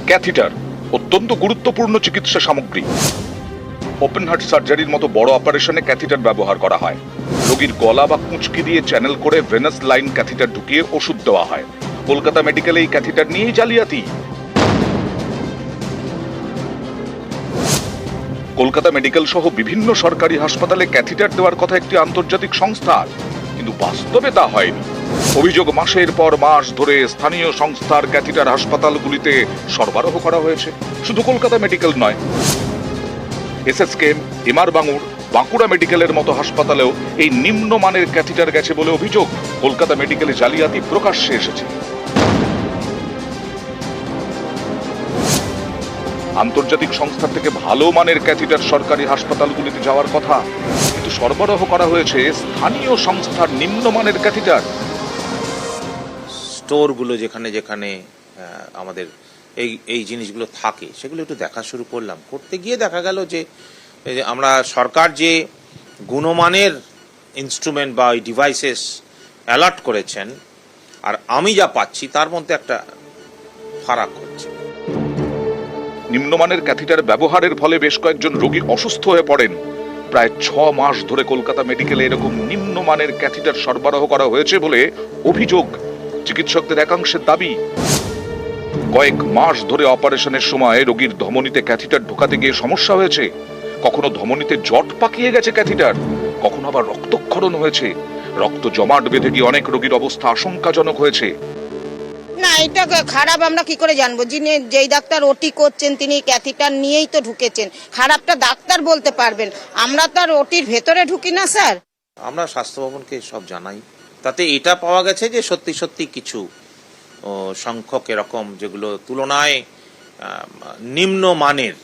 Catheter অত্যন্ত গুরুত্বপূর্ণ চিকিৎসা সামগ্রী। ওপেন হার্ট সার্জারির মতো বড় অপারেশনে ক্যাথিটার ব্যবহার করা হয়। রোগীর গলা বা কুঁচকি দিয়ে চ্যানেল করে ভেনাস লাইন ক্যাথিটার ঢুকিয়ে ওষুধ দেওয়া হয়। কলকাতা মেডিকেলে এই ক্যাথিটার নিয়েই জালিয়াতি। কলকাতা মেডিকেল সহ বিভিন্ন সরকারি হাসপাতালে ক্যাথিটার দেওয়ার কথা একটি আন্তর্জাতিক সংস্থার, কিন্তু বাস্তবে তা হয়নি। অভিযোগ মাসের পর মাস ধরে স্থানীয় সংস্থার ক্যাথিটার হাসপাতালগুলিতে সরবরাহ করা হয়েছে। শুধু কলকাতা মেডিকেল নয়, এসএসকেএম, এমআর বাঙুর, বাঁকুড়া মেডিকেলের মতো হাসপাতালেও এই নিম্নমানের ক্যাথিটার গেছে বলে অভিযোগ। কলকাতা মেডিকেলে জালিয়াতি প্রকাশ্যে এসেছে। আন্তর্জাতিক সংস্থা থেকে ভালো মানের ক্যাথিটার সরকারি হাসপাতালগুলিতে যাওয়ার কথা, কিন্তু সরবরাহ করা হয়েছে স্থানীয় সংস্থার নিম্নমানের ক্যাথিটার। স্টোরগুলো যেখানে যেখানে আমাদের এই জিনিসগুলো থাকে সেগুলো একটু দেখা শুরু করতে গিয়ে দেখা গেল যে আমরা সরকার যে গুণমানের ইনস্ট্রুমেন্ট বা ওই ডিভাইসেস অ্যালার্ট করেছেন আর আমি যা পাচ্ছি তার মধ্যে একটা ফারাক হচ্ছে। নিম্নমানের ক্যাথিটার ব্যবহারের ফলে বেশ কয়েকজন রোগী অসুস্থ হয়ে পড়েন। প্রায় 6 মাস ধরে কলকাতা মেডিকেলে এরকম নিম্নমানের ক্যাথিটার সরবরাহ করা হয়েছে বলে অভিযোগ। চিকিৎসকদের একাংশের দাবি, কয়েক মাস ধরে অপারেশনের সময় রোগীর ধমনীতে ক্যাথিটার ঢোকাতে গিয়ে সমস্যা হয়েছে। কখনো ধমনীতে জট পাকিয়ে গেছে ক্যাথিটার, কখনো আবার রক্তক্ষরণ হয়েছে। রক্ত জমাট বেঁধে গিয়ে অনেক রোগীর অবস্থা আশঙ্কাজনক হয়েছে। না, এটা খারাপ আমরা কি করে জানবো? যিনি যেই ডাক্তার ওটি করছেন তিনি ক্যাথিটার নিয়েই তো ঢুকেছেন, খারাপটা ডাক্তার বলতে পারবেন, আমরা তো আর ওটির ভেতরে ঢুকি না স্যার। আমরা স্বাস্থ্য ভবনকে সব জানাই, তাতে এটা পাওয়া গেছে যে সত্যি সত্যি কিছু সংখ্যক এরকম যেগুলো তুলনায় নিম্নমানের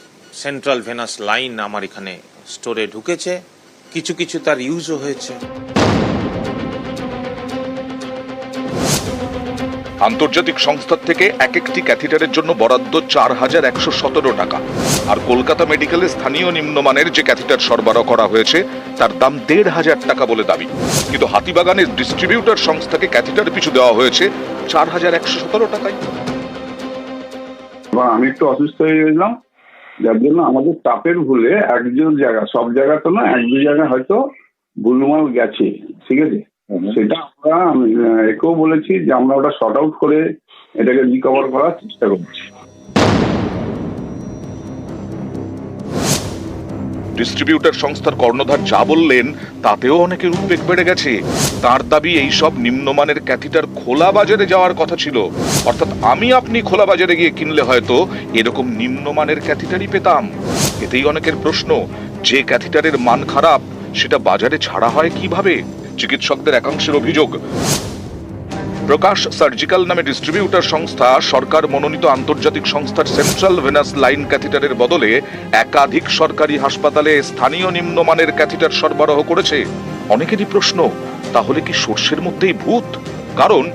সেন্ট্রাল ভেনাস লাইন আমার এখানে স্টোরে ঢুকেছে, কিছু কিছু তার ইউজও হয়েছে। আন্তর্জাতিক সংস্থার থেকে এক একটি ক্যাথিটারের জন্য বরাদ্দ 4117 টাকা। আর কলকাতা মেডিকেলে স্থানীয় নিম্নমানের যে ক্যাথিটার সরবরাহ করা হয়েছে তার দাম 1,500 টাকা বলে দাবি। কিন্তু হাতিবাগানের ডিস্ট্রিবিউটর সংস্থাকে ক্যাথিটার পিছু দেওয়া হয়েছে 4117 টাকায়। আমি একটু অসুস্থ হয়ে গেছিলাম, যার জন্য আমাদের চাপের ভুলে একজন জায়গা, সব জায়গা তো না, এক দুই জায়গায় হয়তো ভুলমাল গেছে, ঠিক আছে? সেটা আমরা একেও বলেছি যে আমরা ওটা শর্ট আউট করে এটাকে রিকভার করার চেষ্টা করছি। ডিস্ট্রিবিউটর সংস্থার কর্ণধার যা বললেন তাতেও অনেকের উদ্বেগ বেড়ে গেছে। তার দাবি এই সব নিম্নমানের ক্যাথিটার খোলা বাজারে যাওয়ার কথা ছিল, অর্থাৎ আপনি খোলা বাজারে গিয়ে কিনলে হয়তো এরকম নিম্নমানের ক্যাথিটারই পেতাম। এতেই অনেকের প্রশ্ন, যে ক্যাথিটারের মান খারাপ সেটা বাজারে ছাড়া হয় কিভাবে? চিকিৎসকদের একাংশের অভিযোগ, প্রকাশ সার্জিক্যাল নামে ডিস্ট্রিবিউটর সংস্থা সরকার মনোনীত আন্তর্জাতিক সংস্থার সেন্ট্রাল ভেনাস লাইন ক্যাথিটারের বদলে একাধিক সরকারি হাসপাতালে স্থানীয় নিম্নমানের ক্যাথিটার সরবরাহ করেছে। অনেকেরই প্রশ্ন, তাহলে কি সর্ষের মধ্যেই ভূত? কারণ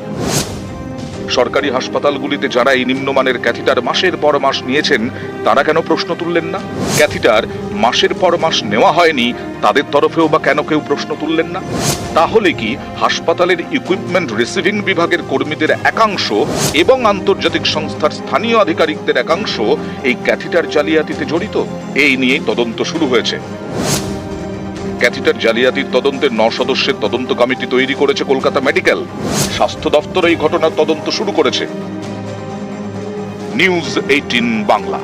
সরকারি হাসপাতালগুলিতে যারা এই নিম্নমানের ক্যাথিটার মাসের পর মাস নিয়েছেন তারা কেন প্রশ্ন তুললেন না? ক্যাথিটার মাসের পর মাস নেওয়া হয়নি, তাদের তরফেও বা কেন কেউ প্রশ্ন তুললেন না? তাহলে কি হাসপাতালের ইকুইপমেন্ট রিসিভিং বিভাগের কর্মীদের একাংশ এবং আন্তর্জাতিক সংস্থার স্থানীয় আধিকারিকদের একাংশ এই ক্যাথিটার জালিয়াতিতে জড়িত? এই নিয়ে তদন্ত শুরু হয়েছে। ক্যাথিটার জালিয়াতির তদন্তে 9 সদস্যের তদন্ত কমিটি তৈরি করেছে কলকাতা মেডিকেল। স্বাস্থ্য দপ্তর এই ঘটনার তদন্ত শুরু করেছে। নিউজ 18 বাংলা।